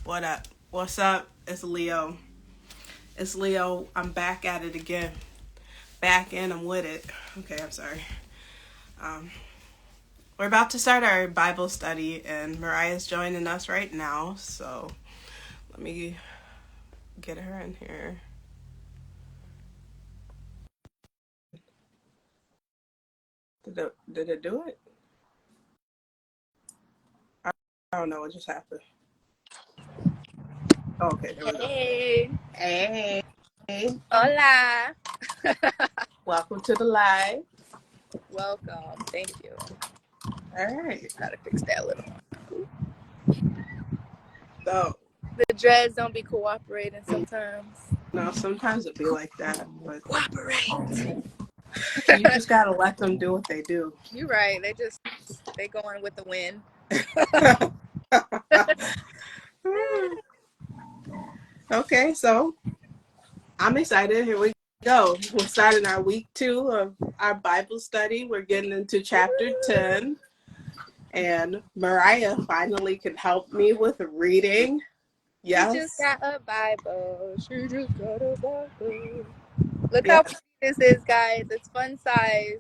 What up? What's up? It's Leo. It's Leo. I'm back at it again. Back in, I'm with it. Okay, I'm sorry. Um, we're about to start our Bible study, and Mariah's joining us right now. So let me get her in here. Did it do it? I don't know what just happened. Oh, okay, there we go. Hey. Hey. Hola. Welcome to the live. Welcome. Thank you. All right. Gotta fix that little. So, The dreads don't be cooperating sometimes. no, sometimes it be like that, but Cooperate. you just gotta let them do what they do. You're right. They going with the wind. Okay, so I'm excited. Here we go. We're starting our week 2 of our Bible study. We're getting into chapter 10. And Mariah finally can help me with reading. Yes. She just got a Bible. She just got a Bible. Look Yes. how pretty this is, guys. It's fun size.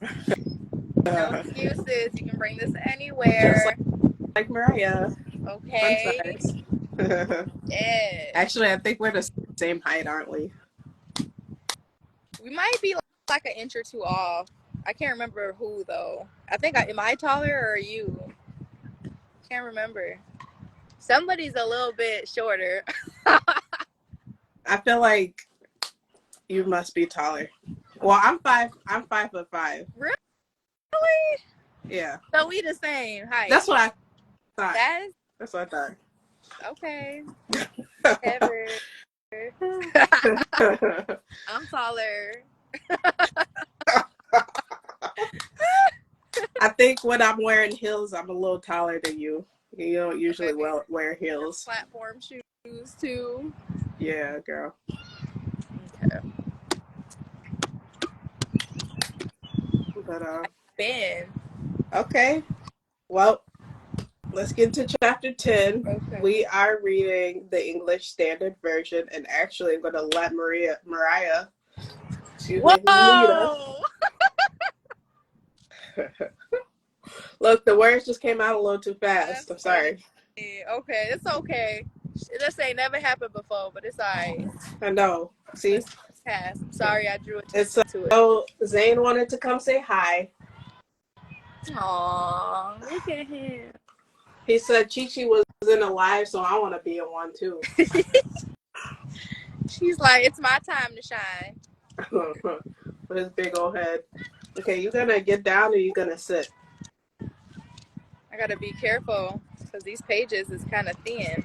No excuses. You can bring this anywhere. Just like Mariah. Okay. Fun size. Yeah. Actually, I think we're the same height, aren't we? We might be like an inch or two off. I can't remember who though. Am I taller or are you? Can't remember. Somebody's a little bit shorter. I feel like you must be taller. Well, I'm 5'5". Really? Yeah. So we the same height. That's what I thought. That's what I okay. thought. Whatever. I'm taller. I think when I'm wearing heels, I'm a little taller than you. You don't usually wear heels. Platform shoes too. Yeah, girl. Okay. But Ben. okay. Well, let's get into chapter 10. Okay. We are reading the English Standard Version, and actually, I'm going to let Mariah. Whoa! Look, the words just came out a little too fast. I'm sorry. Okay, it's okay. This ain't never happened before, but it's alright. I know. See? Pass. I'm sorry I drew It's attention to it. so Zane wanted to come say hi. Aww, look at him. He said Chi was in a live, so I want to be in one too. She's like, it's my time to shine. With his big old head. Okay, you gonna get down or you gonna sit? I gotta be careful because these pages is kind of thin.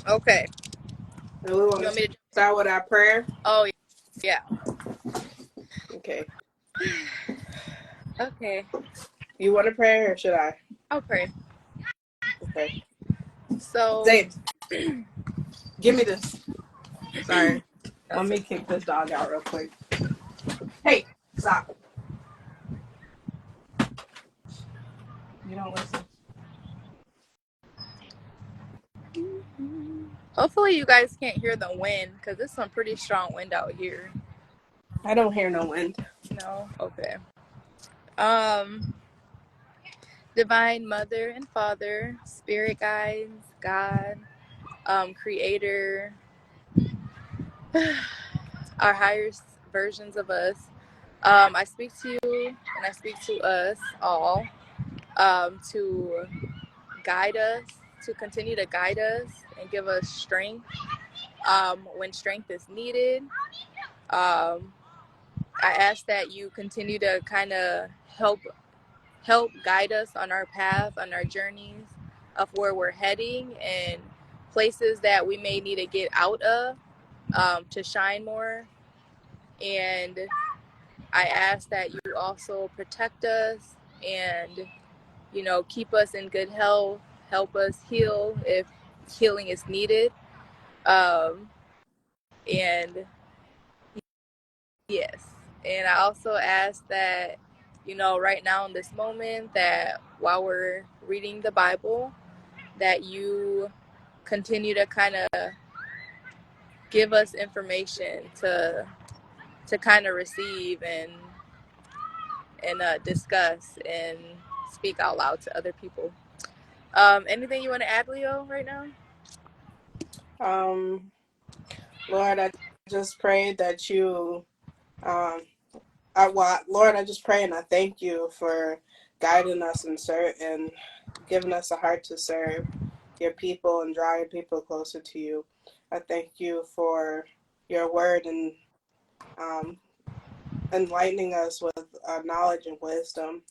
Okay. And we want to start with our prayer? Oh, yeah. Okay. Okay. You want to pray or should I? I'll pray. Okay. So. Zane, give me this. Sorry. Let me kick this dog out real quick. Hey, stop. You don't listen. Hopefully you guys can't hear the wind because there's some pretty strong wind out here. I don't hear no wind. No? Okay. Divine Mother and Father, Spirit Guides, God, Creator, our higher versions of us. I speak to you and I speak to us all to guide us, to continue to guide us and give us strength when strength is needed. I ask that you continue to kind of help guide us on our path, on our journeys of where we're heading and places that we may need to get out of to shine more. And I ask that you also protect us and, keep us in good health, help us heal if healing is needed. And yes, and I also ask that right now in this moment, that while we're reading the Bible, that you continue to kind of give us information to kind of receive and discuss and speak out loud to other people. Anything you want to add, Lleo, right now? Lord, I just pray that you, Lord, I just pray and I thank you for guiding us and giving us a heart to serve your people and drawing people closer to you. I thank you for your word and um, enlightening us with knowledge and wisdom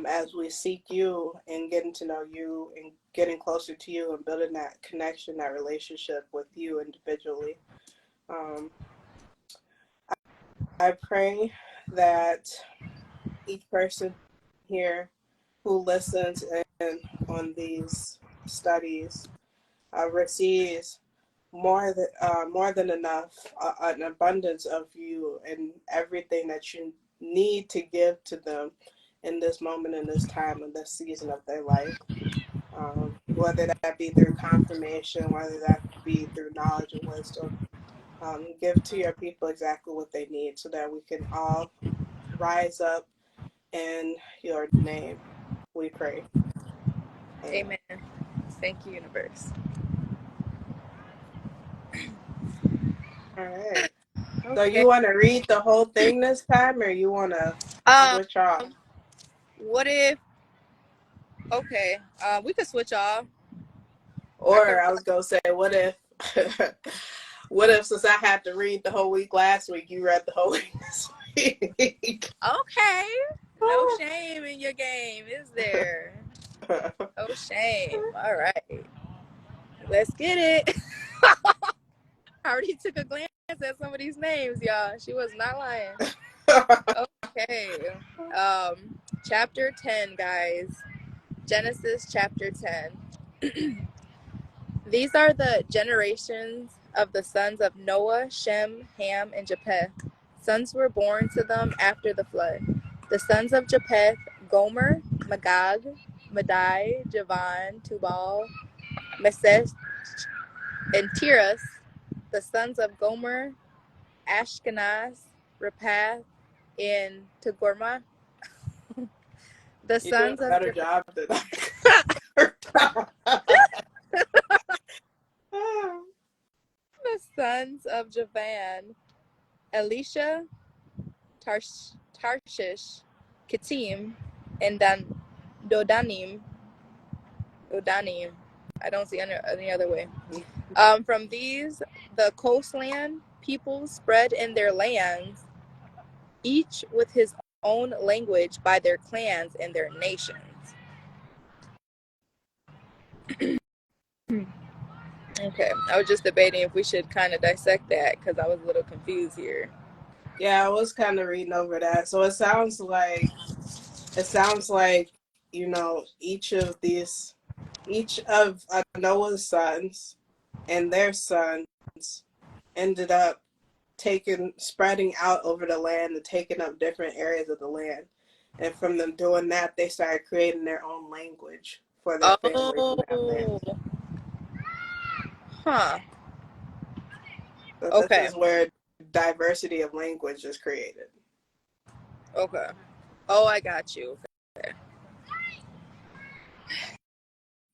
as we seek you and getting to know you and getting closer to you and building that connection, that relationship with you individually. Um, I pray that each person here who listens in on these studies receives more than enough, an abundance of you and everything that you need to give to them in this moment, in this time, in this season of their life. Whether that be through confirmation, whether that be through knowledge and wisdom. Give to your people exactly what they need so that we can all rise up in your name. We pray. Amen. Amen. Thank you, universe. All right. So Okay. you want to read the whole thing this time, or you want to Um, switch off? what if? Okay. We could switch off. I could. Or I was gonna say, what if, what if since I had to read the whole week last week, you read the whole week this week? Okay. No shame in your game, is there? No shame. All right. Let's get it. I already took a glance at some of these names, y'all. She was not lying. Okay. Chapter 10, guys. Genesis chapter 10. These are the generations of the sons of Noah, Shem, Ham, and Japheth. Sons were born to them after the flood. The sons of Japheth: Gomer, Magog, Madai, Javan, Tubal, Mesech, and Tiras. The sons of Gomer: Ashkenaz, Repath, and Togarmah. The You're doing sons a of better job than I. the sons of Javan: Elisha, Tarshish, Kittim, and Dodanim. Dodanim. I don't see any other way. From these, the coastland peoples spread in their lands, each with his own language by their clans and their nations. Okay, I was just debating if we should kind of dissect that because I was a little confused here. Yeah, I was kind of reading over that. So it sounds like each of Noah's sons and their sons ended up spreading out over the land and taking up different areas of the land. And from them doing that, they started creating their own language for their families in that land. Oh, huh. So this Okay, is where diversity of language is created. okay. Oh, I got you. Okay.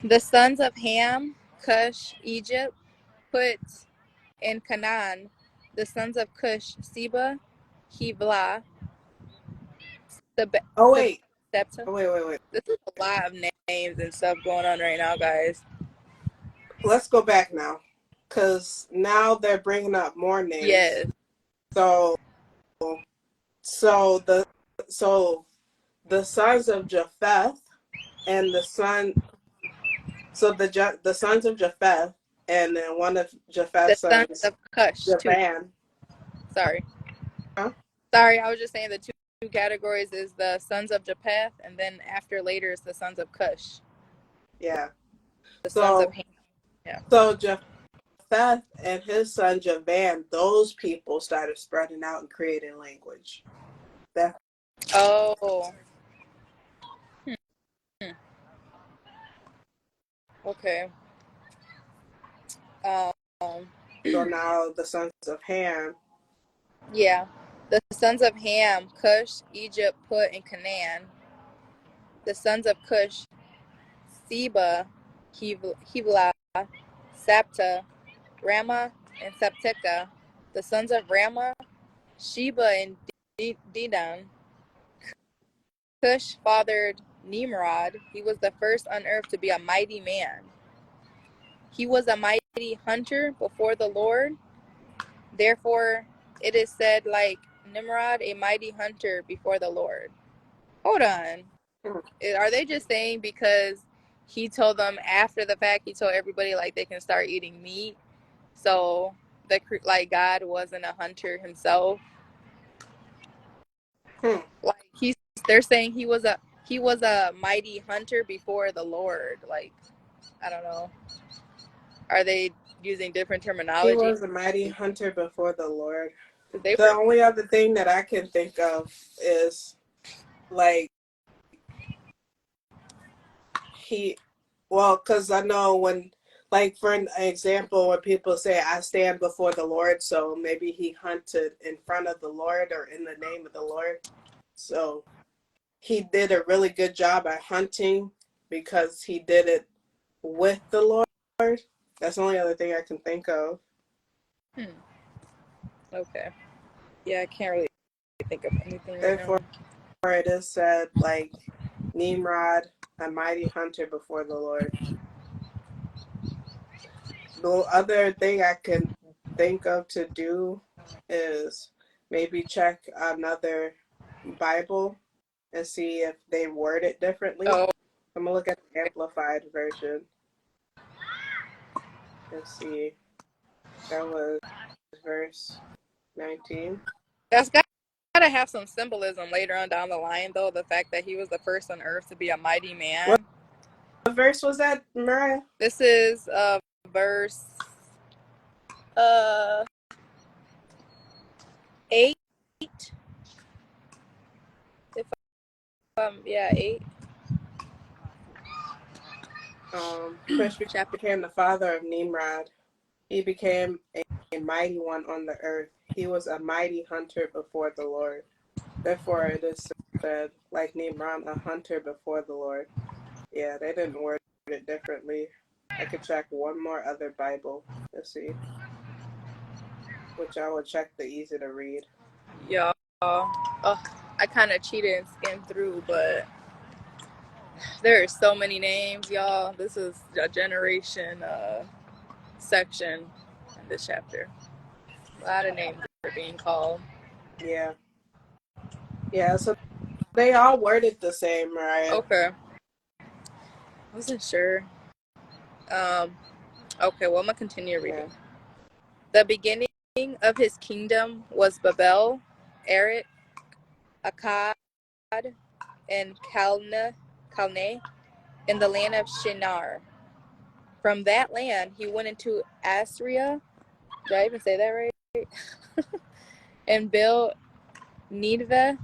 The sons of Ham, Cush, Egypt, Put, and Canaan. The sons of Cush: Seba, Hivlah, Oh Seb- wait, Septa. wait. This is a lot of names and stuff going on right now, guys. Let's go back now, because now they're bringing up more names. Yes. So, so the so the sons of Japheth and the sons of Japheth and then one of The Japheth's sons sons, of Cush, too. Javan. Sorry. Huh? Sorry, I was just saying the two categories is the sons of Japheth, and then after later is the sons of Cush. Yeah. The sons of So Ham. Yeah. so Japheth and his son Javan, those people started spreading out and creating language. That's Oh. Hmm. Okay. Um. So now the sons of Ham. Yeah. The sons of Ham: Cush, Egypt, Put, and Canaan. The sons of Cush: Seba, Hivlah, Sapta, Ramah, and Sapteca. The sons of Ramah: Sheba and Dedan. Cush fathered Nimrod. He was the first on earth to be a mighty man. He was a mighty hunter before the Lord. Therefore, it is said, like Nimrod, a mighty hunter before the Lord. Hold on. Hmm. Are they just saying because he told them after the fact, he told everybody like they can start eating meat? So like God wasn't a hunter himself. Hmm. Like they're saying he was a mighty hunter before the Lord. Like, I don't know. Are they using different He terminology? was a mighty hunter before the Lord. They The were. only other thing that I can think of is like he, well, because I know when, like, for an example, when people say, I stand before the Lord, so maybe he hunted in front of the Lord or in the name of the Lord. So he did a really good job at hunting because he did it with the Lord. That's the only other thing I can think of. Hmm. Okay. Yeah, I can't really think of anything right now. Therefore, it is said, like, Nimrod, a mighty hunter before the Lord. The other thing I can think of to do is maybe check another Bible and see if they word it differently. Oh, I'm gonna look at the Amplified version and see. That was verse 19. that's gotta have some symbolism later on down the line, though. The fact that he was the first on earth to be a mighty What man. verse was that, Mariah? This is verse uh 8. If yeah, 8 Cush chapter. became the father of Nimrod. He became a mighty one on the earth. He was a mighty hunter before the Lord. Therefore, it is said, like Nimrod, a hunter before the Lord. Yeah, they didn't word it differently. I could check one more other Bible. Let's see. Which I will check the easy to read. Y'all, I kind of cheated and skimmed through, but there are so many names, y'all. This is a generation section in this chapter. A lot of names are being called. Yeah. Yeah, so they all worded the same, Mariah. Okay, I wasn't sure. Um, okay, well, I'm gonna continue Yeah. reading. The beginning of his kingdom was Babel, Erech, Akkad, and Calneh in the land of Shinar. From that land, he went into Assyria. Did I even say that right? And built Nineveh,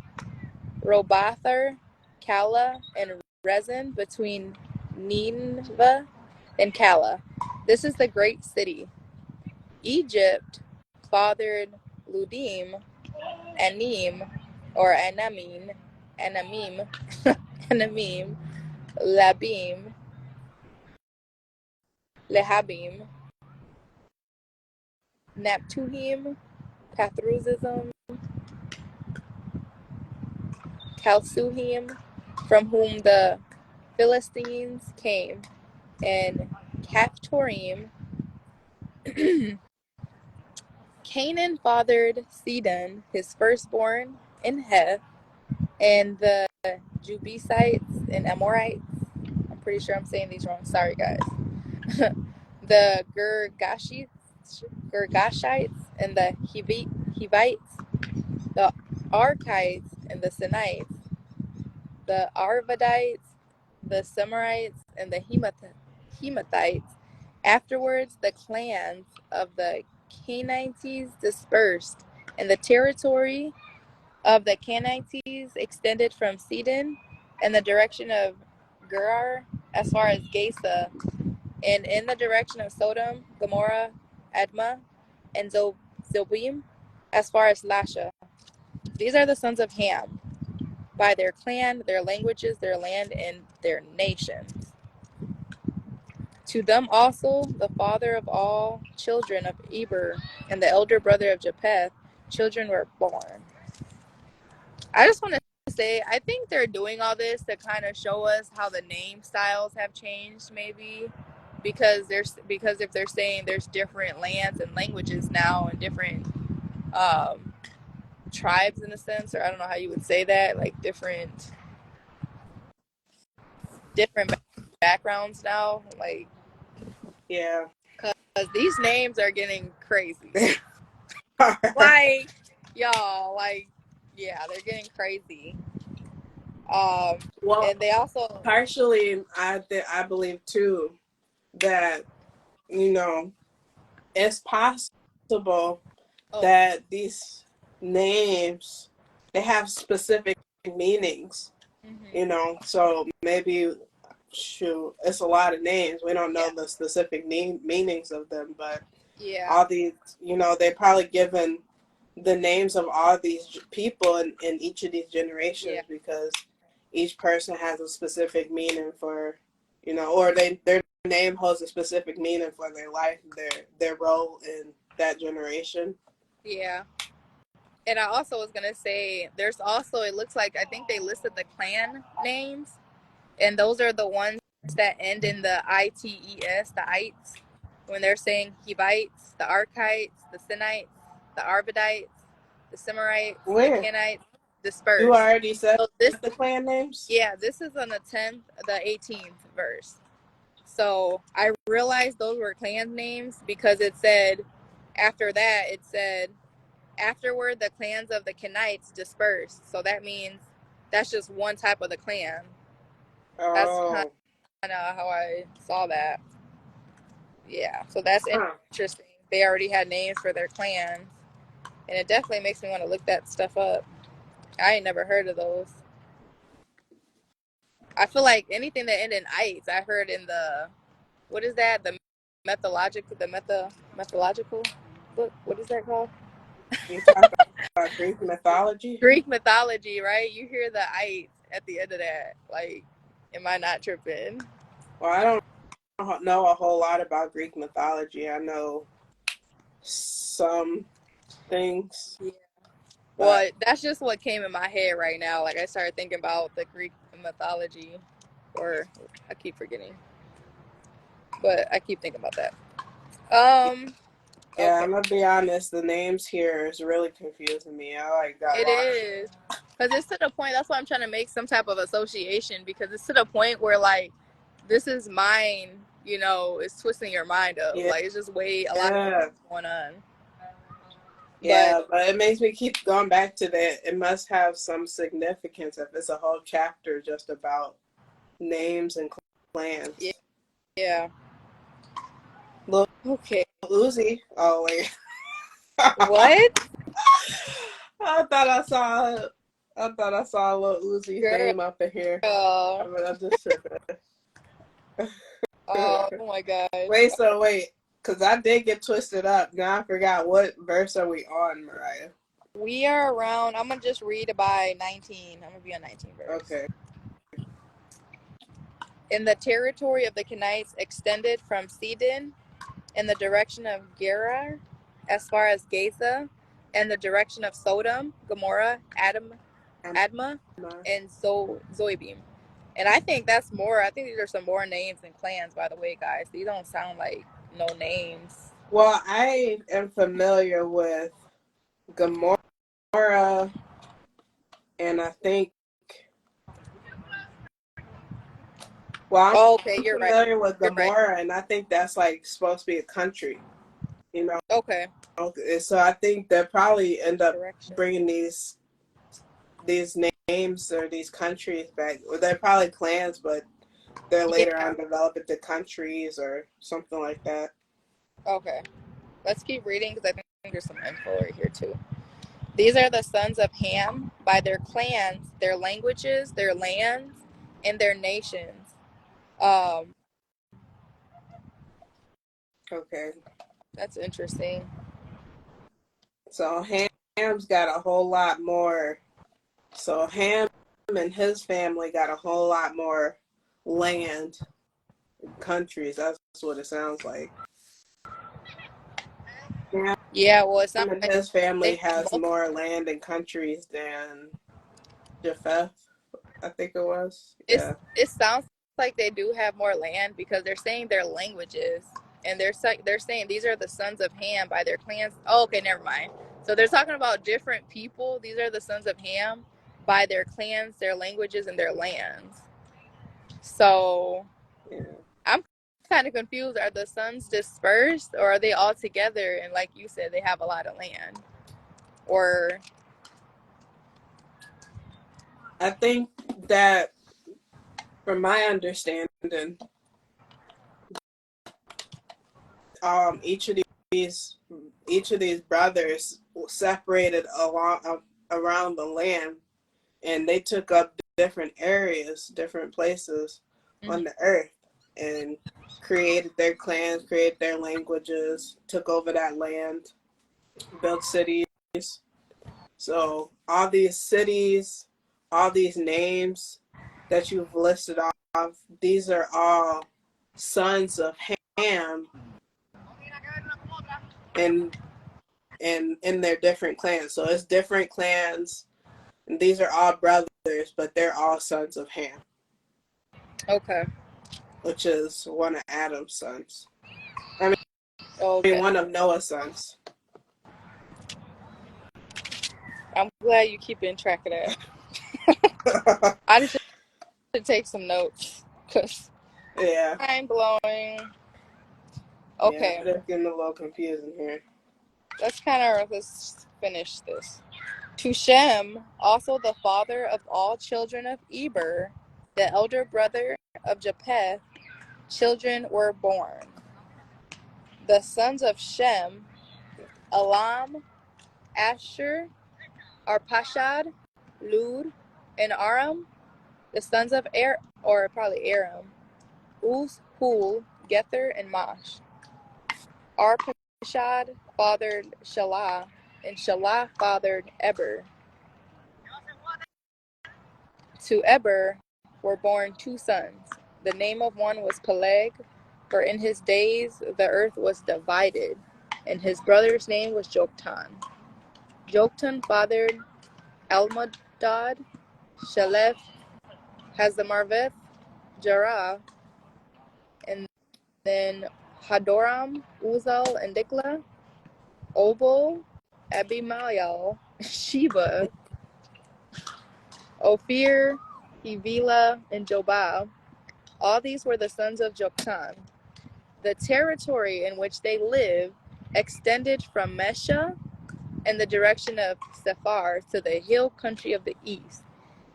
Robothar, Kala, and Rezin between Nineveh and Kala. This is the great city. Egypt fathered Ludim, Anim, or Anamim, Anamim, Labim, Lehabim, Naptuhim, Pathrusism, Chalsuhim, from whom the Philistines came, and Caphtorim. Canaan fathered Sidon, his firstborn, in Heth, and the Jebusites and Amorites. I'm pretty sure I'm saying these wrong. Sorry, guys. The Girgashites and the Hivites, the Archites and the Sinites, the Arvadites, the Semarites, and the Hemathites. Afterwards, the clans of the Canaanites dispersed, and the territory of the Canaanites cities extended from Sidon in the direction of Gerar as far as Gaza, and in the direction of Sodom, Gomorrah, Admah, and Zobim as far as Lasha. These are the sons of Ham, by their clan, their languages, their land, and their nations. To them also the father of all children of Eber and the elder brother of Japheth, children were born. I just want to say, I think they're doing all this to kind of show us how the name styles have changed, maybe. Because if they're saying there's different lands and languages now and different tribes in a sense, or I don't know how you would say that, like different backgrounds now, like Yeah. because these names are getting crazy. Like y'all, like yeah, they're getting crazy. Well, And they also partially, I believe too that it's possible that these names they have specific meanings. So maybe shoot, it's a lot of names. We don't know the specific meanings of them, but all these, they're probably given the names of all these people in each of these generations because each person has a specific meaning for, or their name holds a specific meaning for their life, their role in that generation. Yeah. And I also was going to say, there's also, it looks like, I think they listed the clan names, and those are the ones that end in the ITES, the ites, when they're saying Hivites, the Archites, the Sinites, the Arvadites, the Semarites, the Kenites, dispersed. You already said so the clan names? Yeah, this is on the 18th verse. So I realized those were clan names because it said, after that, it said, afterward, the clans of the Kenites dispersed. So that means that's just one type of the clan. That's kind of how I saw that. Yeah, so that's interesting. They already had names for their clans. And it definitely makes me want to look that stuff up. I ain't never heard of those. I feel like anything that ended in ites, I heard in the, what is that? The methodological book? What is that called? You talking about Greek mythology? Greek mythology, right? You hear the ites at the end of that. Like, am I not tripping? Well, I don't know a whole lot about Greek mythology. I know some things. Yeah. Well, that's just what came in my head right now. Like, I started thinking about the Greek mythology, or I keep forgetting, but I keep thinking about that. Yeah, I'm gonna be honest. The names here is really confusing me. I got it lost. is, because it's to the point. That's why I'm trying to make some type of association, because it's to the point where like, this is mine. It's twisting your mind up. Yeah. Like, it's just a lot of things going on. Yeah, but it makes me keep going back to that. It must have some significance if it's a whole chapter just about names and clans. Yeah. Okay. Uzi. Oh wait. What? I thought I saw a little Uzi name up in here. I'm just tripping. Oh my god. Wait, because I did get twisted up. Now I forgot what verse are we on, Mariah? We are around, I'm going to just read by 19. I'm going to be on 19 verse. Okay. In the territory of the Kenites extended from Sidon in the direction of Gerar as far as Gaza, and the direction of Sodom, Gomorrah, Admah, and Zoibim. And I think that's more. I think these are some more names and clans, by the way, guys. These don't sound like no names. Well, I am familiar with Gomorrah, and I think. Well, I'm familiar with Gomorrah, and I think that's like supposed to be a country. Okay. So I think they'll probably end up bringing these names or these countries back. Or they're probably clans, but they're later on develop into countries or something like that. Okay. Let's keep reading because I think there's some info right here too. These are the sons of Ham by their clans, their languages, their lands, and their nations. Um, Okay. that's interesting. So Ham's got a whole lot more. So Ham and his family got a whole lot more land, countries. That's what it sounds like. Ham Yeah, well, it sounds and like his family they have has multiple. more land and countries than Japheth, I think it was. It's Yeah. it sounds like they do have more land because they're saying their languages, and they're saying these are the sons of Ham by their clans. Oh, okay, never mind. So they're talking about different people. These are the sons of Ham by their clans, their languages, and their lands. So Yeah. I'm kind of confused. Are the sons dispersed, or are they all together? And like you said, they have a lot of land. Or I think that, from my understanding, each of these each of these brothers separated around the land, and they took up different areas, different places mm-hmm. on the earth, and created their clans, created their languages, took over that land, built cities. So all these cities, all these names that you've listed off, these are all sons of Ham and in their different clans. So it's different clans, and these are all brothers, but they're all sons of Ham, Okay. which is one of Adam's sons. I mean, Okay. one of Noah's sons. I'm glad you keeping track of that. I just should take some notes because Yeah. mind blowing. Yeah, Okay, it's getting a little confusing here. let's finish this. To Shem, also the father of all children of Eber, the elder brother of Japheth, children were born. The sons of Shem, Elam, Asher, Arpachshad, Lud, and Aram. The sons of or probably Aram, Uz, Hul, Gether, and Mash. Arpachshad fathered Shelah, and Shelah fathered Eber. To Eber were born two sons. The name of one was Peleg, for in his days the earth was divided, and his brother's name was Joktan. Joktan fathered Almodad, Shelef, Hazamarveth, Jerah, and then Hadoram, Uzal, and Dikla, Obal, Abimael, Sheba, Ophir, Evila, and Jobab. All these were the sons of Joktan. The territory in which they lived extended from Mesha in the direction of Sephar to the hill country of the east.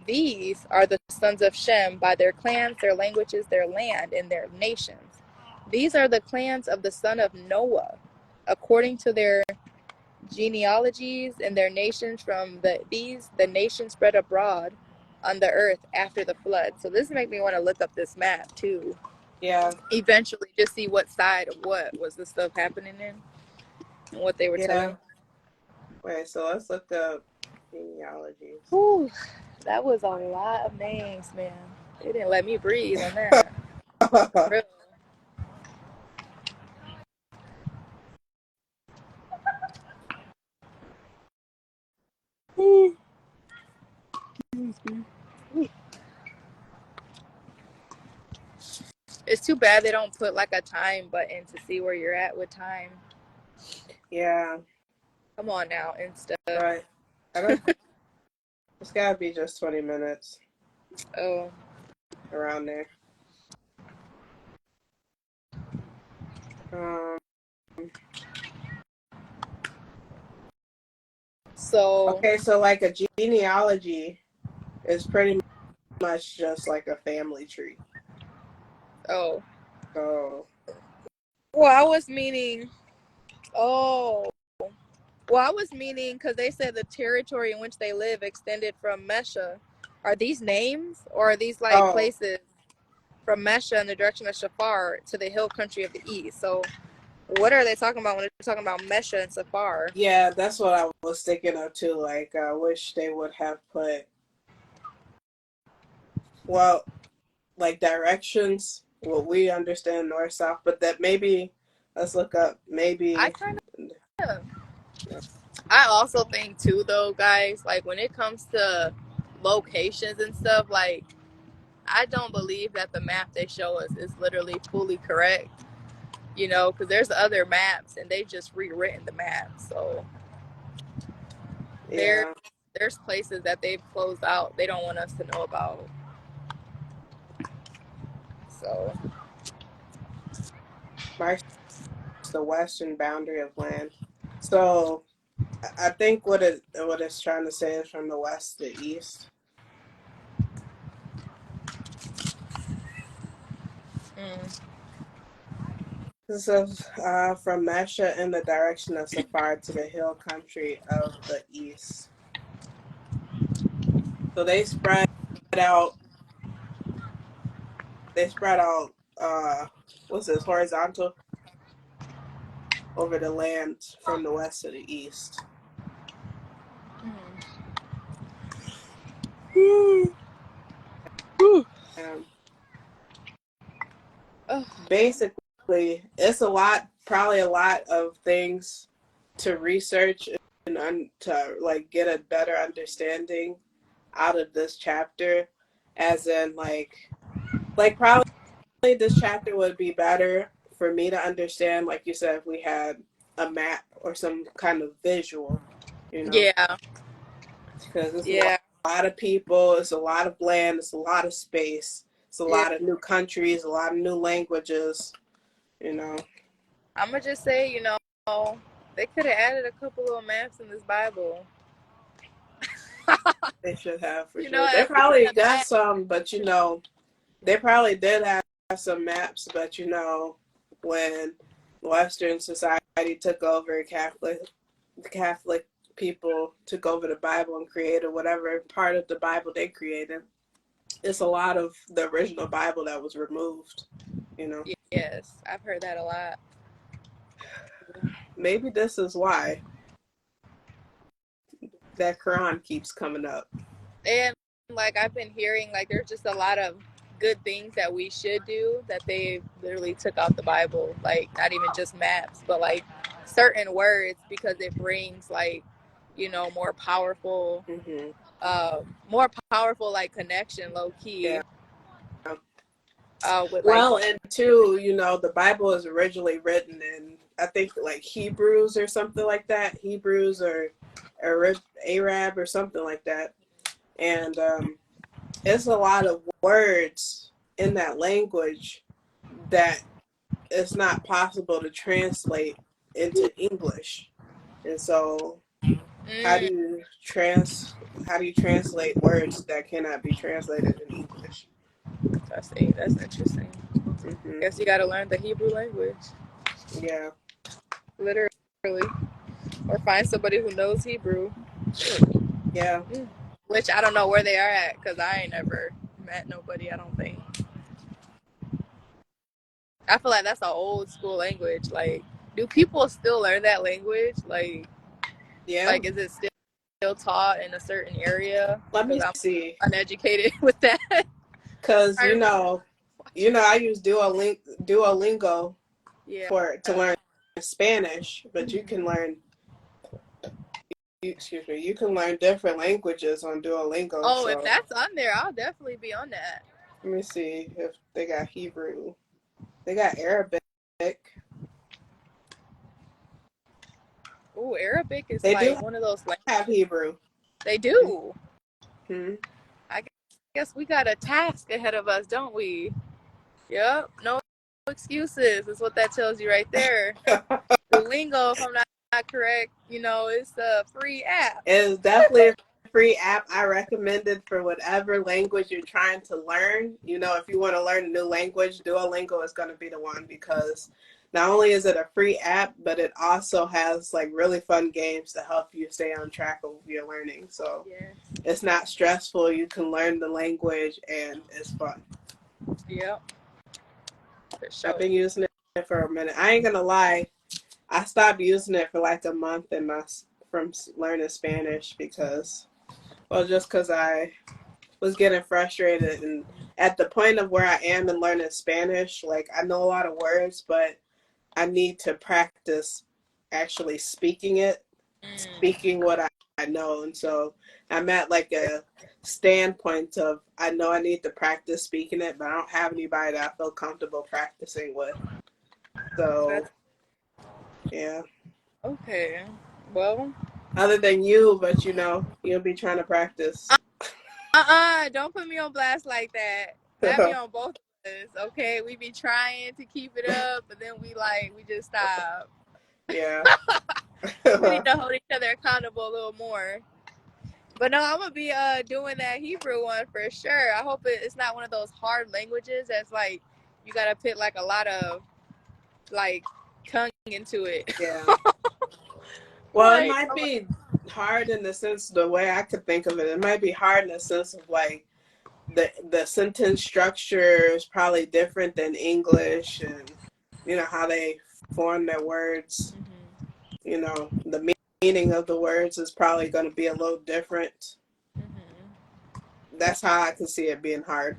These are the sons of Shem by their clans, their languages, their land, and their nations. These are the clans of the son of Noah, according to their genealogies and their nations. From the nations spread abroad on the earth after the flood. So this makes me want to look up this map too. Yeah. Eventually, just see what side of what was the stuff happening in and what they were telling. Yeah. Wait, so let's look up genealogies. Whew, that was a lot of names, man. They didn't let me breathe on that. Real. It's too bad they don't put like a time button to see where you're at with time. Yeah. Come on now and stuff. Right. I don't. It's gotta be just 20 minutes Oh, around there. Um. so Okay, so like a genealogy is pretty much just like a family tree. oh. So Well, I was meaning. Oh, Well, I was meaning because they said the territory in which they live extended from Mesha. Are these names or are these like Oh, places from Mesha in the direction of Shafar to the hill country of the east? So, what are they talking about when they're talking about Mesha and Safar? yeah, that's what I was thinking of too. Like, I wish they would have put, well, like directions, what we understand north south, but that maybe let's look up I maybe. kind of. I also think too, though, guys. Like when it comes to locations and stuff, like I don't believe that the map they show us is literally fully correct. You know, because there's other maps and they just rewritten the map. So there, Yeah, there's places that they've closed out. They don't want us to know about. So marks the western boundary of land. So I think what it's trying to say is from the west to east. mm, This is from Mesha in the direction of Safar to the hill country of the east. So they spread out. They spread out. What's this, horizontal over the land from the west to the east. mm. Um, Oh, Basically, it's probably a lot of things to research and to like get a better understanding out of this chapter, as in like probably this chapter would be better for me to understand, like you said, if we had a map or some kind of visual, you know, yeah, because it's yeah, a lot of people, it's a lot of land, it's a lot of space, it's a yeah. lot of new countries, a lot of new languages, you know. I'm gonna just say, they could have added a couple little maps in this Bible. They should have for You know, sure. They as we probably have got had. some, but they probably did have some maps, but when Western society took over, Catholic people took over the Bible and created whatever part of the Bible they created. It's a lot of the original Bible that was removed, you know. Yes, I've heard that a lot. Maybe this is why that Quran keeps coming up. And like I've been hearing, like there's just a lot of good things that we should do that they literally took out the Bible. Like not even just maps, but like certain words because it brings like more powerful, Hmm. more powerful like connection, low key. Yeah. With like Well, and two, the Bible is originally written in, I think, like Hebrews or something like that. Hebrews or Arab or something like that. And it's a lot of words in that language that it's not possible to translate into English. And so, how do mm, you translate words that cannot be translated in English? that's interesting. Hmm. Guess you got to learn the Hebrew language, Yeah. literally, or find somebody who knows Hebrew. Yeah. Which I don't know where they are at because I ain't never met nobody. I don't think. I feel like that's an old school language. Like, do people still learn that language? Yeah. Is it still taught in a certain area? Let Because me I'm see. uneducated with that. Because I I use Duolingo yeah. to learn Spanish, but you can learn different languages on Duolingo. Oh, if So that's on there, I'll definitely be on that. let me see if they got Hebrew. They got Arabic. Ooh, Arabic is They do like one of those have languages. Hebrew. They do. Mm-hmm. I guess we got a task ahead of us, don't we? Yep. No excuses is what that tells you right there. Duolingo, if I'm not correct, it's a free app. It is definitely a free app. I recommend it for whatever language you're trying to learn. If you want to learn a new language, Duolingo is going to be the one because not only is it a free app, but it also has like really fun games to help you stay on track of your learning. So Yes. it's not stressful. You can learn the language and it's fun. Yep. For I've sure. been using it for a minute. I ain't gonna lie. I stopped using it for like a month in my from learning Spanish because, well, just because I was getting frustrated and at the point of where I am in learning Spanish, like I know a lot of words, but I need to practice actually speaking it, speaking what I know. And so I'm at like a standpoint of I know I need to practice speaking it, but I don't have anybody that I feel comfortable practicing with. So, That's yeah. okay. Well, Other than you, but you know, you'll be trying to practice. don't put me on blast like that. That be on both of us, okay? We be trying to keep it up, but then we just stop. Yeah. We need to hold each other accountable a little more. But no, I'm gonna be doing that Hebrew one for sure. I hope it's not one of those hard languages that's like you gotta put like a lot of like tongue into it. Yeah. Well, it Like, might be hard in the sense the way I could think of it. It might be hard in the sense of like the sentence structure is probably different than English, and you know how they form their words. You know, the meaning of the words is probably going to be a little different. That's how I can see it being hard.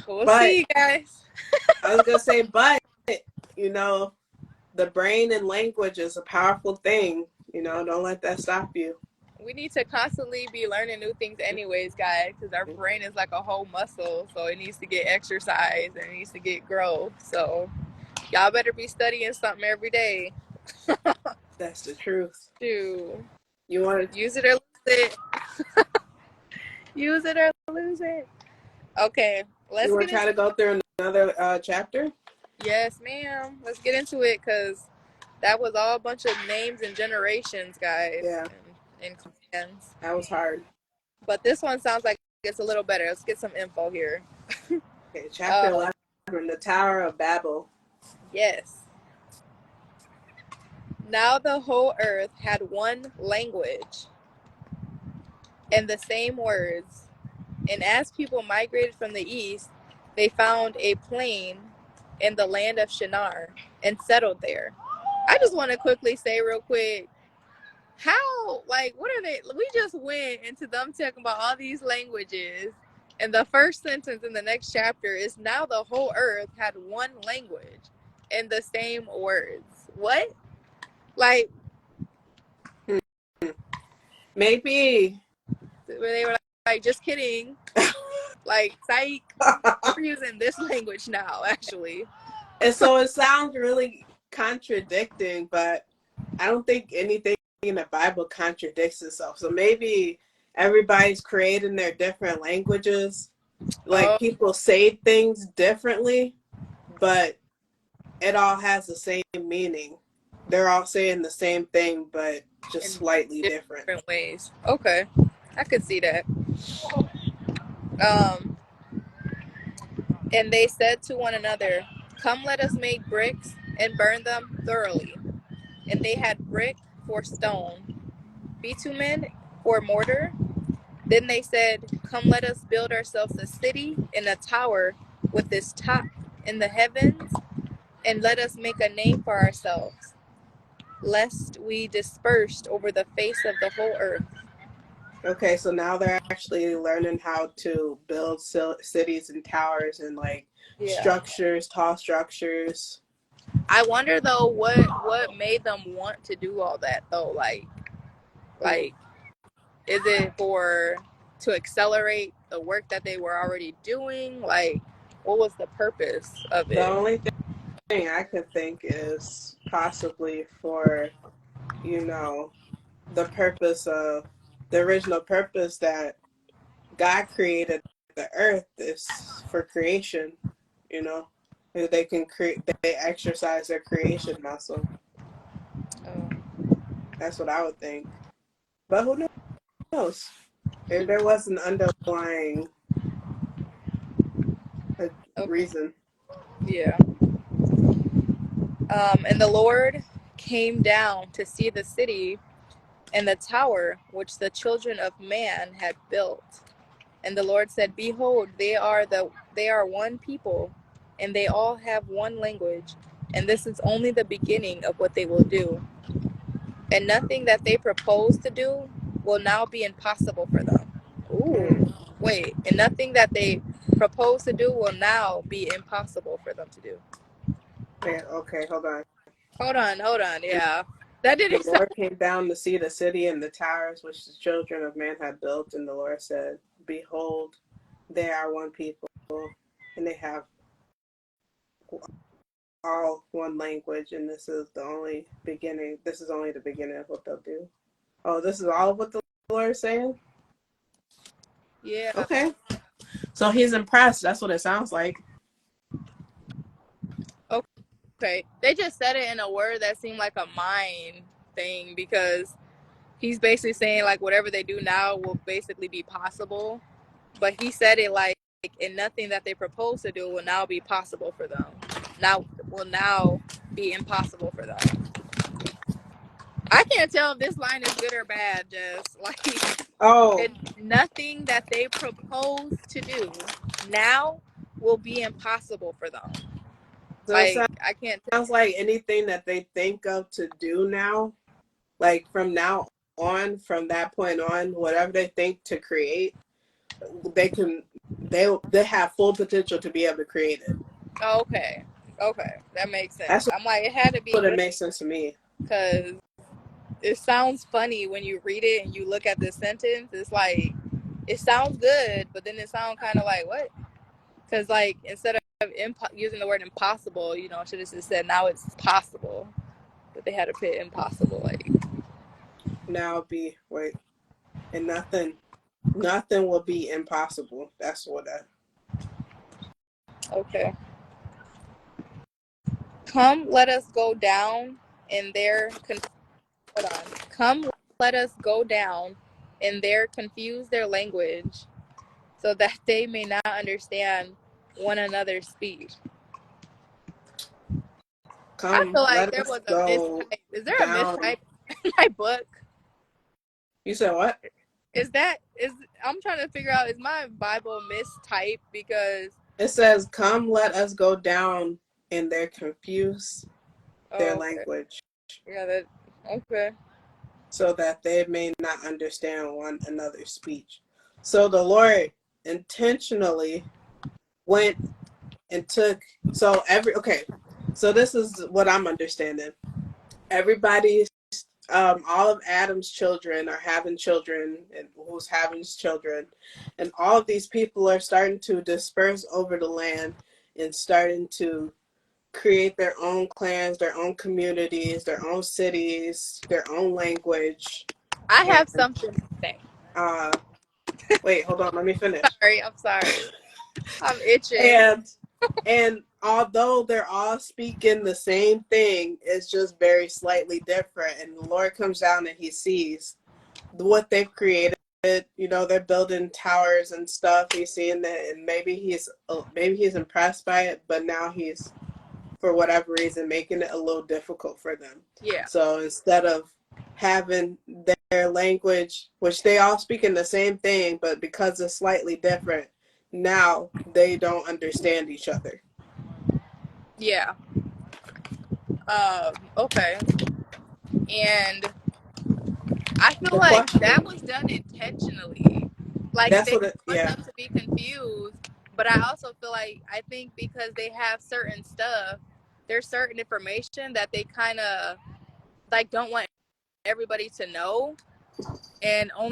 we'll But see, guys. I was gonna say, but you know, the brain and language is a powerful thing. You know, don't let that stop you. We need to constantly be learning new things, anyways, guys, because our brain is like a whole muscle, so it needs to get exercise and it needs to get growth. So y'all better be studying something every day. That's the truth. Do You want to? use it or lose it. Use it or lose it. Okay, You let's want get to try into. to go through another chapter? Yes, ma'am. Let's get into it because that was all a bunch of names and generations, guys, Yeah, and clans. that was hard. But this one sounds like it's a little better. Let's get some info here. Okay, chapter Uh, 11, the Tower of Babel. yes. Now the whole earth had one language and the same words. And as people migrated from the east, they found a plain in the land of Shinar and settled there. I just want to quickly say, real quick, how, like, what are they? We just went into them talking about all these languages. And the first sentence in the next chapter is now the whole earth had one language and the same words. What? Like, Maybe. where they were like, just kidding. Like, psych. We're using this language now, actually. And so it sounds really contradicting, but I don't think anything in the Bible contradicts itself. So maybe everybody's creating their different languages. Like Oh, people say things differently, but it all has the same meaning. They're all saying the same thing, but just in slightly different. different ways. Okay, I could see that. Um, and they said to one another, "Come, let us make bricks and burn them thoroughly." And they had brick for stone, bitumen for mortar. Then they said, "Come, let us build ourselves a city and a tower with its top in the heavens, and let us make a name for ourselves, lest we dispersed over the face of the whole earth." Okay, so now they're actually learning how to build cities and towers and like Yeah. structures, tall structures. I wonder though what made them want to do all that though. Like is it for to accelerate the work that they were already doing? Like what was the purpose of The it? only thing I could think is possibly for, you know, the purpose of the original purpose that God created the earth is for creation, you know. They can create, they exercise their creation muscle. Oh, That's what I would think. But who knows? If there was an underlying okay. reason. Yeah. And the Lord came down to see the city and the tower which the children of man had built. And the Lord said, Behold, they are one people, and they all have one language, and this is only the beginning of what they will do. And nothing that they propose to do will now be impossible for them. Ooh, wait. And nothing that they propose to do will now be impossible for them to do. Yeah, okay, hold on. Hold on. Yeah. That The didn't sound. Lord came down to see the city and the towers which the children of man had built, and the Lord said, Behold, they are one people, and they have all one language, and this is the only beginning. This is only the beginning of what they'll do. Oh, this is all of what the Lord is saying? Yeah. Okay. So he's impressed. That's what it sounds like. Okay. They just said it in a word that seemed like a mind thing because he's basically saying like whatever they do now will basically be possible. But he said it like, and nothing that they propose to do will now be possible for them. Now will now be impossible for them. I can't tell if this line is good or bad. Just like Oh, nothing that they propose to do now will be impossible for them. so it Like I can't. sounds like anything that they think of to do now, like from now on, from that point on, whatever they think to create, they can they have full potential to be able to create it. Okay, okay, that makes sense. That's I'm like, it had to be what it good makes sense to me. because it sounds funny when you read it and you look at the sentence. It's like it sounds good, but then it sounds kind of like what? Because like instead of using the word impossible, you know, should have just said now it's possible, but they had to put impossible. Like Now be wait, and nothing will be impossible. That's what I. okay, come, let us go down in their hold on. Come, let us go down in their confuse their language so that they may not understand one another's speech. I Come, feel like let there us was a go mistype. Is there a down. mistype in my book? You said what? Is I'm trying to figure out is my Bible mistyped because It says, "Come, let us go down," and they're confused their oh okay. language, Yeah, that okay. so that they may not understand one another's speech. So the Lord intentionally went and took. So every okay. So this is what I'm understanding. Everybody's all of Adam's children are having children, and who's having children, and all of these people are starting to disperse over the land and starting to create their own clans, their own communities, their own cities, their own language. I And have something to say. uh, wait, hold on, let me finish. I'm sorry. I'm itching. And although they're all speaking the same thing, it's just very slightly different. And the Lord comes down and he sees what they've created. You know, they're building towers and stuff. He's seeing that, and maybe he's impressed by it, but now he's, for whatever reason, making it a little difficult for them. Yeah. So instead of having their language, which they all speak in the same thing, but because it's slightly different, now they don't understand each other. Yeah. Okay. And I feel The like that question, was done intentionally. Like that's they what it, want yeah. them to be confused, but I also feel like I think because they have certain stuff, there's certain information that they kind of like don't want everybody to know, and only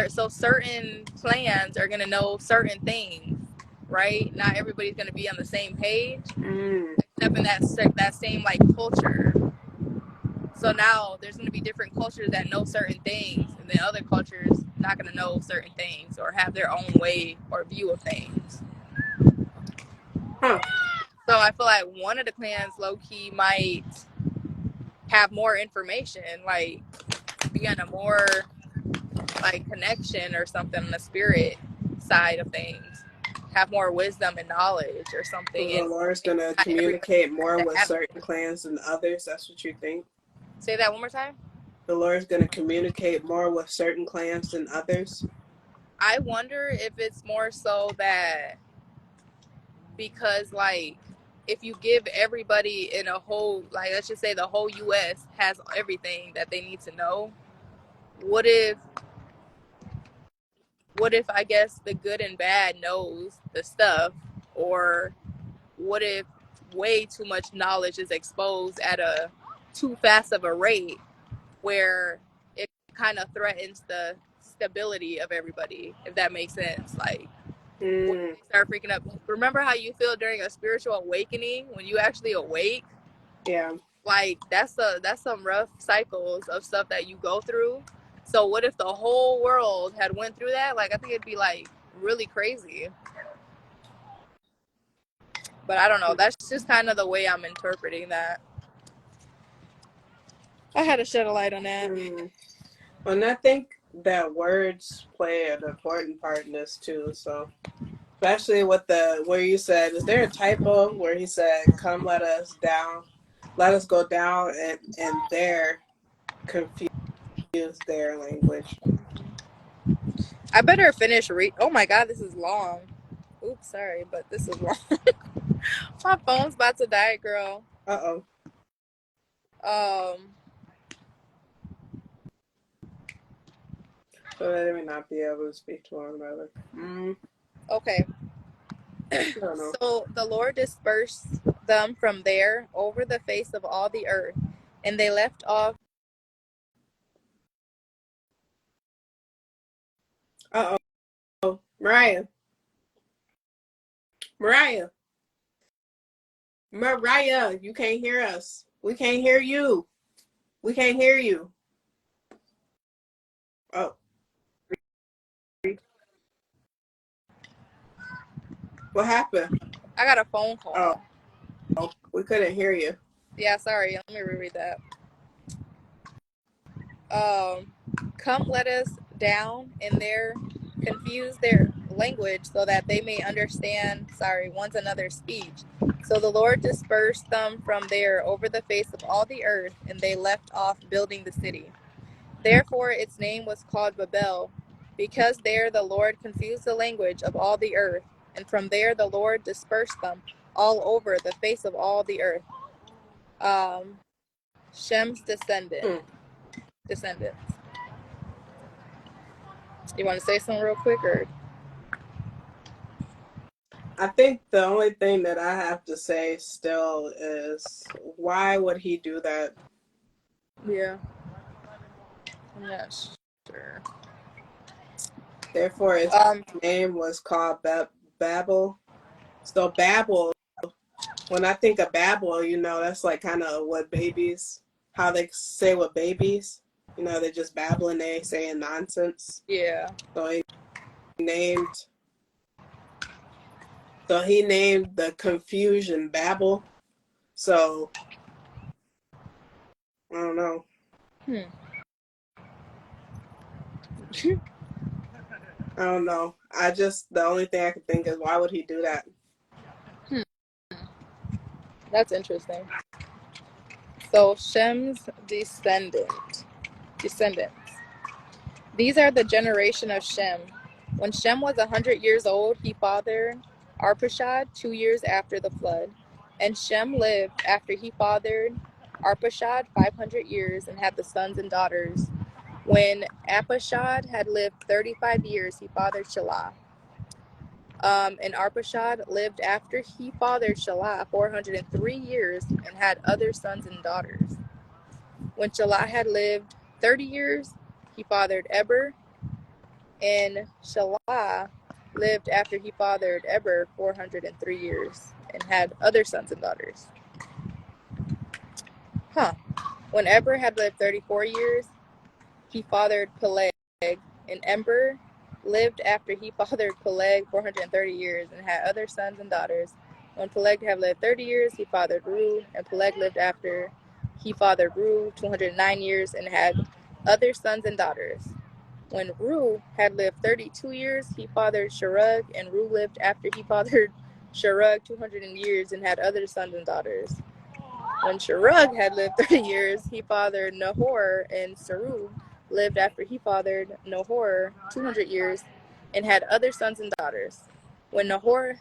so certain clans are gonna know certain things, right? Not everybody's gonna be on the same page, Mm. except in that same like culture. So now there's going to be different cultures that know certain things, and then other cultures not going to know certain things or have their own way or view of things. Huh. So I feel like one of the clans low key might have more information, like be on a more like connection or something on the spirit side of things. have more wisdom and knowledge or something, So the and Lord's maybe gonna not everybody communicate has more to with have certain clans than others. That's what you think? it. Say that one more time. The Lord's gonna communicate more with certain clans than others. I wonder if it's more so that because like if you give everybody in a whole, like let's just say the whole US has everything that they need to know, what if I guess the good and bad knows the stuff, or what if way too much knowledge is exposed at a too fast of a rate where it kind of threatens the stability of everybody, if that makes sense. Like when they start freaking up, remember how you feel during a spiritual awakening when you actually awake? Yeah. Like that's some rough cycles of stuff that you go through. So what if the whole world had went through that? Like I think it'd be like really crazy. But I don't know. That's just kind of the way I'm interpreting that. I had to shed a light on that. And I think that words play an important part in this too. So especially with where you said, is there a typo where he said, "Come, let us down, let us go down," and they're confused their language. I better finish oh my god, this is long. Oops, sorry, but this is long. My phone's about to die, girl. Uh-oh. Um So they may not be able to speak to one another. okay. I don't know. So the Lord dispersed them from there over the face of all the earth, and they left off. Uh-oh. Mariah. Mariah. Mariah, you can't hear us. We can't hear you. We can't hear you. Oh. What happened? I got a phone call. Oh, we couldn't hear you. Yeah, sorry. Let me reread that. Come, let us down in their confuse their language so that they may understand, one another's speech. So the Lord dispersed them from there over the face of all the earth, and they left off building the city. Therefore its name was called Babel, because there the Lord confused the language of all the earth, and from there the Lord dispersed them all over the face of all the earth. Shem's descendants. You want to say something real quick, or? I think the only thing that I have to say still is, why would he do that? Yeah. I'm not sure. Therefore, his name was called Babel. So Babel, when I think of Babel, that's like kind of what babies, how they say with babies. They're just babbling, they saying nonsense. Yeah. So he named the confusion Babel. So I don't know. I don't know. The only thing I can think is, why would he do that? That's interesting. So Shem's descendants. These are the generation of Shem. When Shem was 100 years old, he fathered Arpachshad 2 years after the flood. And Shem lived after he fathered Arpachshad 500 years and had the sons and daughters. When Arpachshad had lived 35 years, he fathered Shelah. And Arpachshad lived after he fathered Shelah 403 years and had other sons and daughters. When Shelah had lived 30 years, he fathered Eber. And Shelah lived after he fathered Eber 403 years and had other sons and daughters. When Eber had lived 34 years, he fathered Peleg. And Eber lived after he fathered Peleg 430 years and had other sons and daughters. When Peleg had lived 30 years, he fathered Reu, and Peleg lived after he fathered Reu 209 years and had other sons and daughters. When Ru had lived 32 years, he fathered Sharug, and Ru lived after he fathered Sharug 200 years and had other sons and daughters. When Sharug had lived 30 years, he fathered Nahor, and Saru lived after he fathered Nahor 200 years and had other sons and daughters. When Nahor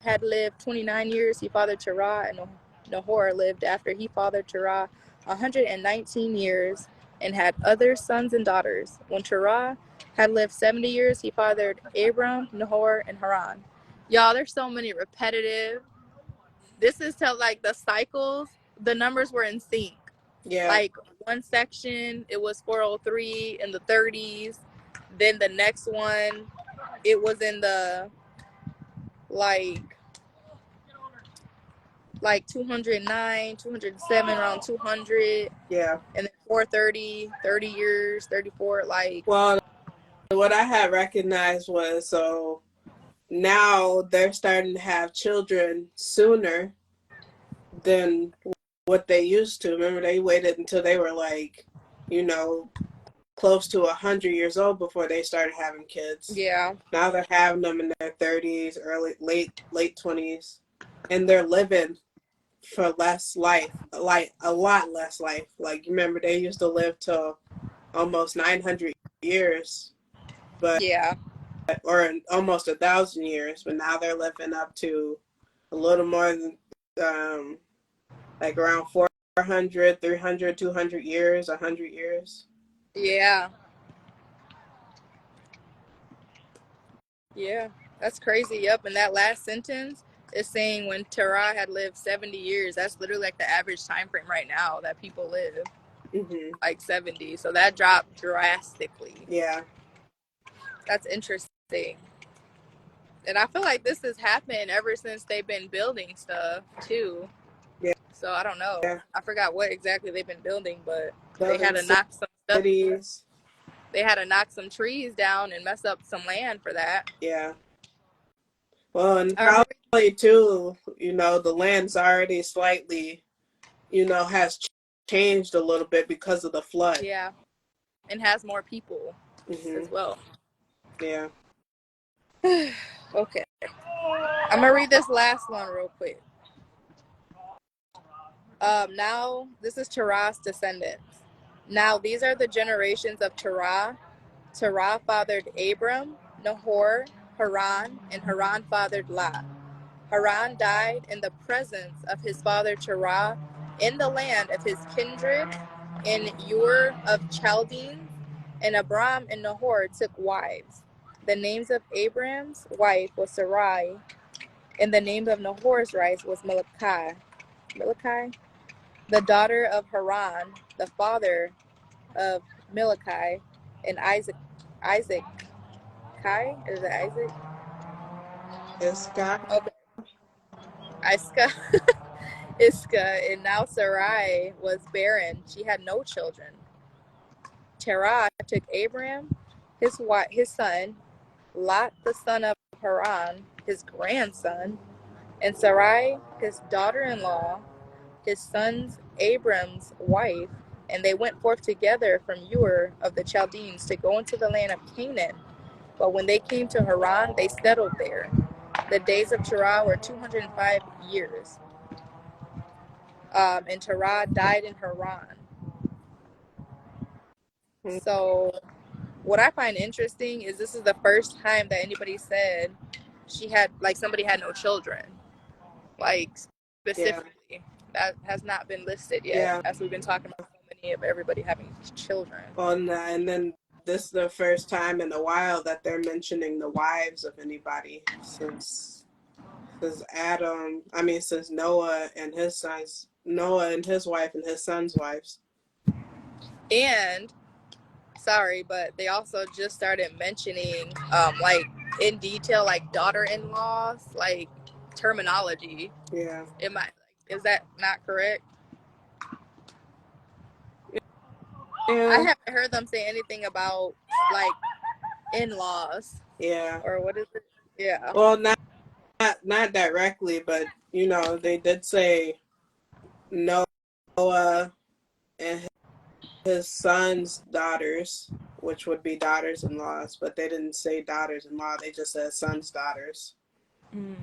had lived 29 years, he fathered Terah, and Nahor lived after he fathered Terah 119 years and had other sons and daughters. When Terah had lived 70 years, he fathered Abram, Nahor, and Haran. Y'all, there's so many repetitive. This is to like the cycles, the numbers were in sync. Yeah. Like one section, it was 403 in the 30s. Then the next one, it was in the like 209, 207, around 200. Yeah. And then 430, 30 years, 34, like. Well, what I had recognized was, so now they're starting to have children sooner than what they used to. Remember, they waited until they were like, close to 100 years old before they started having kids. Yeah. Now they're having them in their 30s, late 20s, and they're living for less life, like a lot less life. Like, remember, they used to live till almost 900 years, but yeah, or almost 1,000 years, but now they're living up to a little more than like around 400, 300, 200 years, 100 years. yeah, yeah. That's crazy. Yep. And that last sentence is saying when Terah had lived 70 years. That's literally like the average time frame right now that people live. Mm-hmm. Like 70. So that dropped drastically. Yeah. That's interesting. And I feel like this has happened ever since they've been building stuff too. Yeah. So I don't know. Yeah. I forgot what exactly they've been building, but Building they had to knock some stuff. Cities. They had to knock some trees down and mess up some land for that. Yeah. Well, and probably too, the land's already slightly, has changed a little bit because of the flood. Yeah. And has more people as well. Yeah. Okay. I'm going to read this last one real quick. Now, this is Terah's descendants. Now, these are the generations of Terah. Terah fathered Abram, Nahor, Haran, and Haran fathered Lot. Haran died in the presence of his father Terah in the land of his kindred in Ur of Chaldeans, and Abram and Nahor took wives. The names of Abram's wife was Sarai, and the name of Nahor's wife was Milcah, the daughter of Haran, the father of Milcah, and Isaac. Kai? Is it Isaac? Iscah. Okay. Iscah, and now Sarai was barren. She had no children. Terah took Abram, his son, Lot, the son of Haran, his grandson, and Sarai, his daughter-in-law, his son's Abram's wife, and they went forth together from Ur of the Chaldeans to go into the land of Canaan. But when they came to Haran, they settled there. The days of Terah were 205 years. And Terah died in Haran. So what I find interesting is this is the first time that anybody said somebody had no children. Like, specifically. Yeah. That has not been listed yet, as we've been talking about so many of everybody having children. Well, and then this is the first time in a while that they're mentioning the wives of anybody since Noah and his wife and his son's wives. And sorry, but they also just started mentioning like in detail, like daughter-in-laws, like terminology. Yeah. Is that not correct? Yeah. I haven't heard them say anything about like in-laws. Yeah. Or what is it? Yeah. Well, not directly, but they did say Noah and his son's daughters, which would be daughters-in-laws, but they didn't say daughters-in-law. They just said sons, daughters. Mm.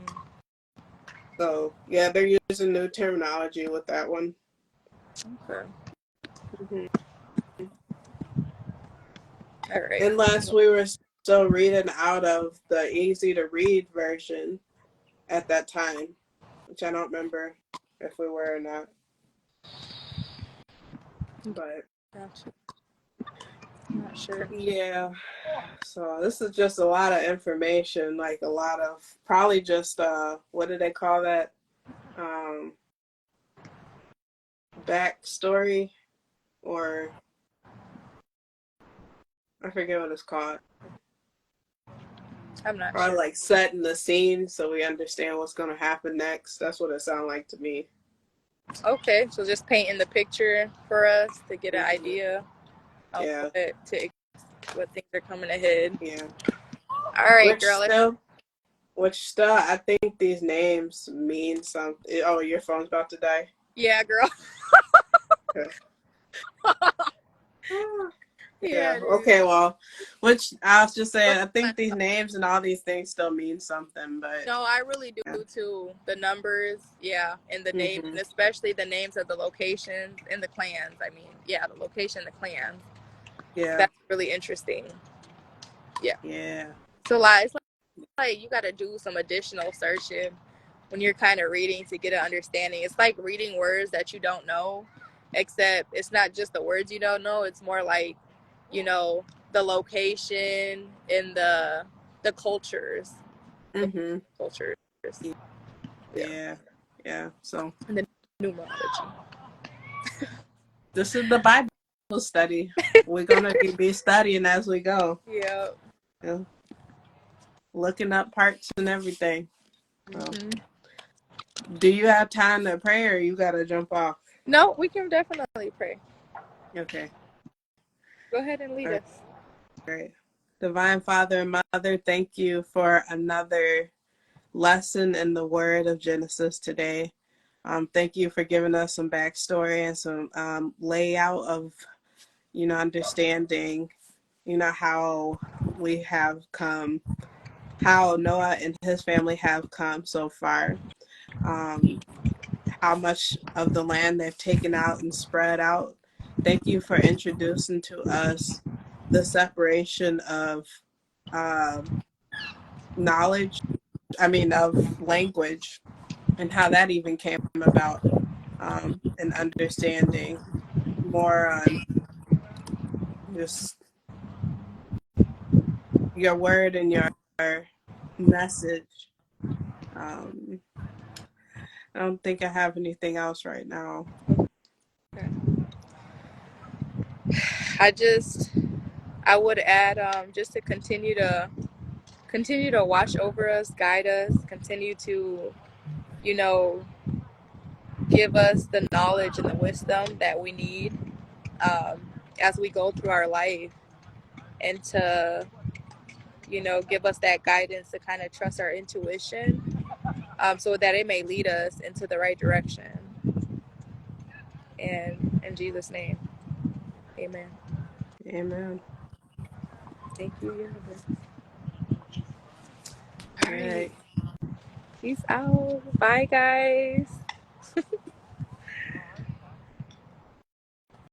So yeah, they're using new terminology with that one. Okay. Hmm. All right. Unless we were still reading out of the easy to read version at that time, which I don't remember if we were or not. But Gotcha. Not sure. yeah, so this is just a lot of information, like a lot of probably just what do they call that? Um, backstory, or I forget what it's called. I'm not Probably sure. like setting the scene so we understand what's going to happen next. That's what it sounds like to me. Okay, so just painting the picture for us to get an Hmm. idea of Yeah, what things are coming ahead. yeah. All right, Which girl. still, I think these names mean something. Oh, your phone's about to die. Yeah, girl. Okay. Yeah, Yeah. it is. Okay. Well, which I was just saying, I think these names and all these things still mean something, but No, I really do yeah. too. The numbers, yeah, and the names, Hmm. and especially the names of the locations and the clans. I mean, yeah, the location, the clans. Yeah. That's really interesting. Yeah. Yeah. So, it's like you got to do some additional searching when you're kind of reading to get an understanding. It's like reading words that you don't know, except it's not just the words you don't know. It's more like, you know, the location and the cultures, the Hmm. cultures. Yeah. Yeah. Yeah. So And the numerology. this is the Bible study. We're gonna be studying as we go. Yeah. You know, looking up parts and everything. So, Hmm. do you have time to pray, or you gotta jump off? No, we can definitely pray. Okay. Go ahead and All lead right. us. Great. Divine Father and Mother, thank you for another lesson in the Word of Genesis today. Thank you for giving us some backstory and some layout of, understanding, how we have come, how Noah and his family have come so far, um, how much of the land they've taken out and spread out. Thank you for introducing to us the separation of um, knowledge, of language, and how that even came about, and understanding more on just your word and your message. Um, I don't think I have anything else right now. Okay. I just I would add just to continue to watch over us, guide us, continue to, you know, give us the knowledge and the wisdom that we need as we go through our life, and to, give us that guidance to kind of trust our intuition, so that it may lead us into the right direction. And in Jesus' name, amen. Amen. Thank you, universe. All All right. right. Peace out. Bye, guys.